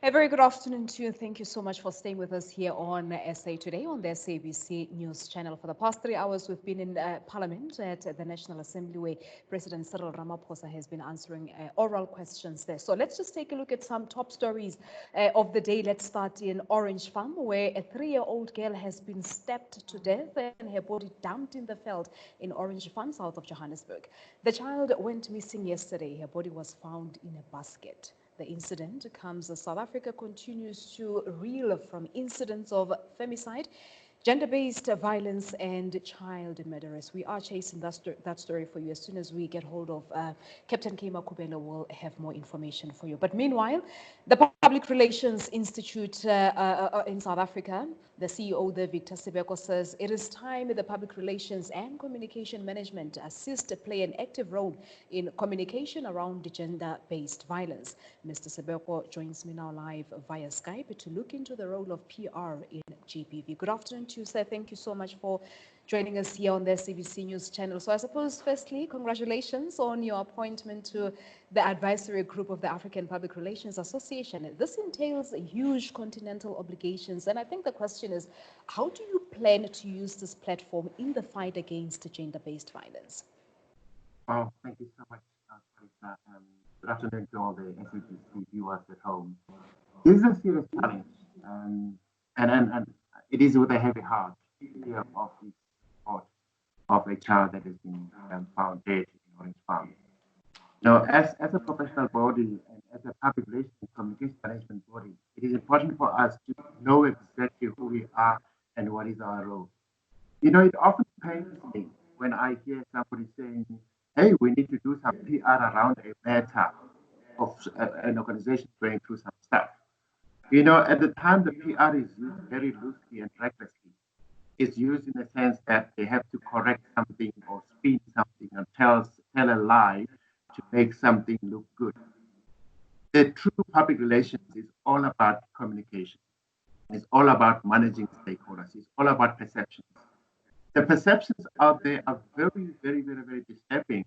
A very good afternoon to you. Thank you so much for staying with us here on SA Today on the SABC News channel. For the past 3 hours, we've been in Parliament at the National Assembly where President Cyril Ramaphosa has been answering oral questions there. So let's just take a look at some top stories of the day. Let's start in Orange Farm, where a 3-year-old girl has been stabbed to death and her body dumped in the veld in Orange Farm, south of Johannesburg. The child went missing yesterday. Her body was found in a basket. The incident comes as South Africa continues to reel from incidents of femicide, gender-based violence, and child murderers. We are chasing that story for you. As soon as we get hold of Captain Kema Kubela, we'll have more information for you. But meanwhile, the Public Relations Institute in South Africa, the CEO there, Victor Sibeko, says it is time the public relations and communication management assist play an active role in communication around gender-based violence. Mr. Sibeko joins me now live via Skype to look into the role of PR in GBV. Good afternoon to you, sir. Thank you so much for joining us here on the CBC News channel. So I suppose, firstly, congratulations on your appointment to the advisory group of the African Public Relations Association. This entails huge continental obligations. And I think the question is, how do you plan to use this platform in the fight against gender-based violence? Oh, thank you so much, Teresa. Good afternoon to all the SABC viewers at home. This is a serious challenge, and it is with a heavy heart to hear of the report of a child that has been found dead in Orange Farm. Now, as a professional body and as a public relations and communication management body, it is important for us to know exactly who we are and what is our role. You know, it often pains me when I hear somebody saying, hey, we need to do some PR around a matter of an organization going through some stuff. You know, at the time, the PR is used very loosely and recklessly. It's used in the sense that they have to correct something or spin something and tell a lie to make something look good. The true public relations is all about communication. It's all about managing stakeholders. It's all about perceptions. The perceptions out there are very, very, very, very disturbing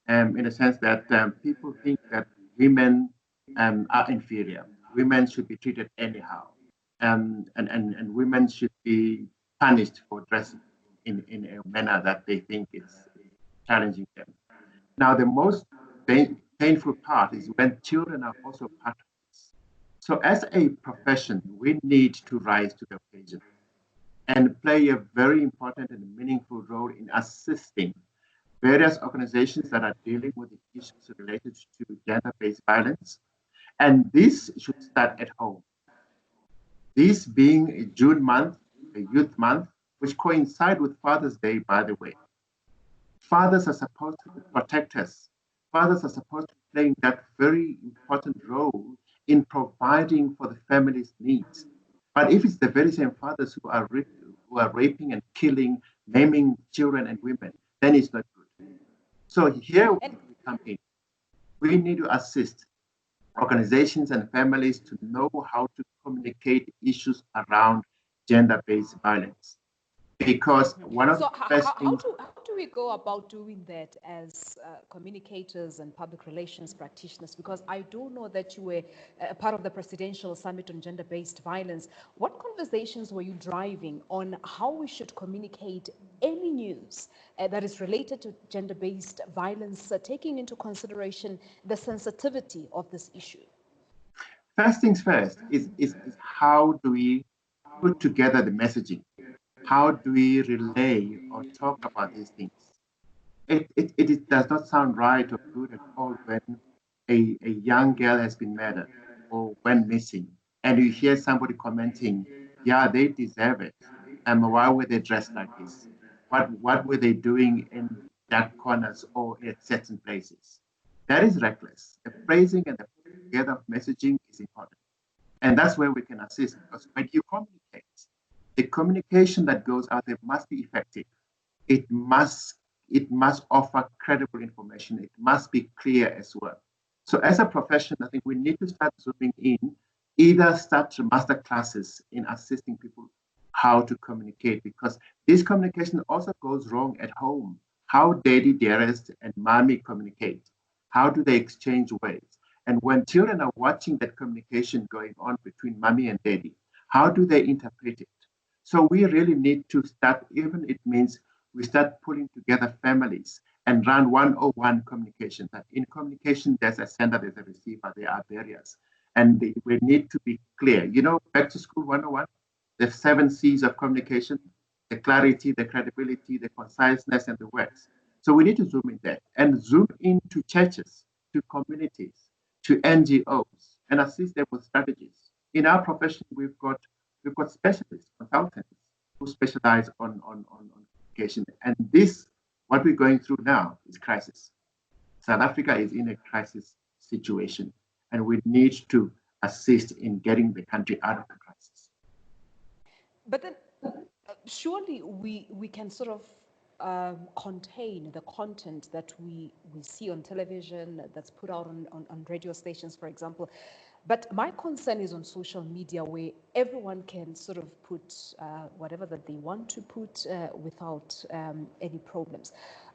in the sense that people think that women are inferior. Women should be treated anyhow. And women should be punished for dressing in a manner that they think is challenging them. Now, the most painful part is when children are also part of this. So as a profession, we need to rise to the occasion and play a very important and meaningful role in assisting various organizations that are dealing with the issues related to gender-based violence. And this should start at home. This being a June month, a youth month, which coincides with Father's Day, by the way. Fathers are supposed to protect us. Fathers are supposed to be playing that very important role in providing for the family's needs. But if it's the very same fathers who are raping and killing, maiming children and women, then it's not good. So here we come in. We need to assist organizations and families to know how to communicate issues around gender-based violence. Because one of the best things... How do we go about doing that as communicators and public relations practitioners? Because I do know that you were a part of the Presidential Summit on Gender-Based Violence. What conversations were you driving on how we should communicate any news that is related to gender-based violence, taking into consideration the sensitivity of this issue? First things first is how do we put together the messaging? How do we relay or talk about these things? It does not sound right or good at all when a young girl has been murdered or went missing, and you hear somebody commenting, yeah, they deserve it. And why were they dressed like this? What were they doing in dark corners or at certain places? That is reckless. The phrasing and the together of messaging is important. And that's where we can assist, because when you communicate, the communication that goes out there must be effective. It must offer credible information. It must be clear as well. So as a profession, I think we need to start zooming in, either start master classes in assisting people how to communicate, because this communication also goes wrong at home. How daddy, dearest, and mommy communicate. How do they exchange words? And when children are watching that communication going on between mommy and daddy, how do they interpret it? So we really need to start, even it means we start pulling together families and run 101 communication. That in communication, there's a sender, there's a receiver, there are barriers. And we need to be clear. You know, back to school 101, the 7 C's of communication, the clarity, the credibility, the conciseness, and the words. So we need to zoom in there and zoom into churches, to communities, to NGOs, and assist them with strategies. In our profession, we've got specialists, consultants who specialize on communication. And this, what we're going through now, is crisis. South Africa is in a crisis situation, and we need to assist in getting the country out of the crisis. But then, surely we can sort of contain the content that we see on television, that's put out on radio stations, for example. But my concern is on social media, where everyone can sort of put whatever that they want to put without any problems.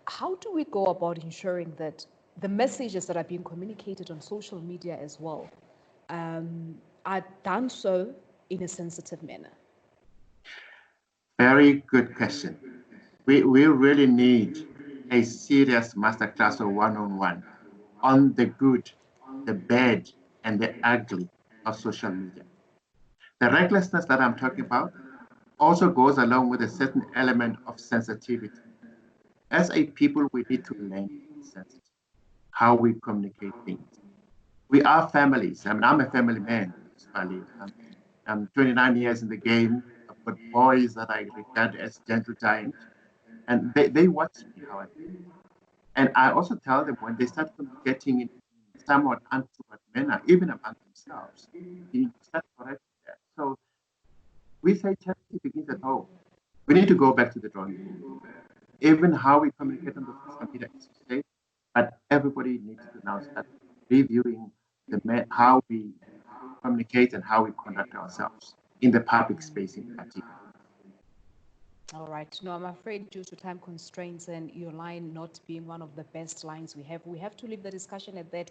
How do we go about ensuring that the messages that are being communicated on social media as well are done so in a sensitive manner? Very good question. We really need a serious masterclass or one-on-one on the good, the bad, and the ugly of social media. The recklessness that I'm talking about also goes along with a certain element of sensitivity. As a people, we need to learn to be sensitive, how we communicate things. We are families. I mean, I'm a family man, I'm 29 years in the game. I've got boys that I regard as gentle giants, and they watch me how I behave. And I also tell them when they start communicating in somewhat untoward manner, even among themselves, you start correcting that. So we say charity begins at home. We need to go back to the drawing board. Even how we communicate on the social media is safe, but everybody needs to now start reviewing how we communicate and how we conduct ourselves in the public space in particular. All right. No, I'm afraid due to time constraints and your line not being one of the best lines we have to leave the discussion at that.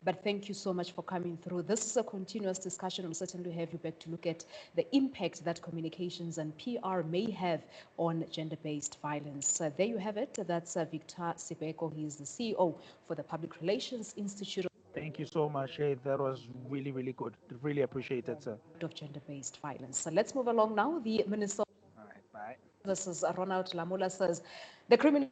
But thank you so much for coming through. This is a continuous discussion. We'll certainly have you back to look at the impact that communications and PR may have on gender-based violence. There you have it. That's Victor Sibeko. He is the CEO for the Public Relations Institute Thank you so much. Hey, that was really, really good. Really appreciate it, sir. of gender-based violence. So let's move along now. The Minister All right, bye. Services, Ronald Lamula, says the criminal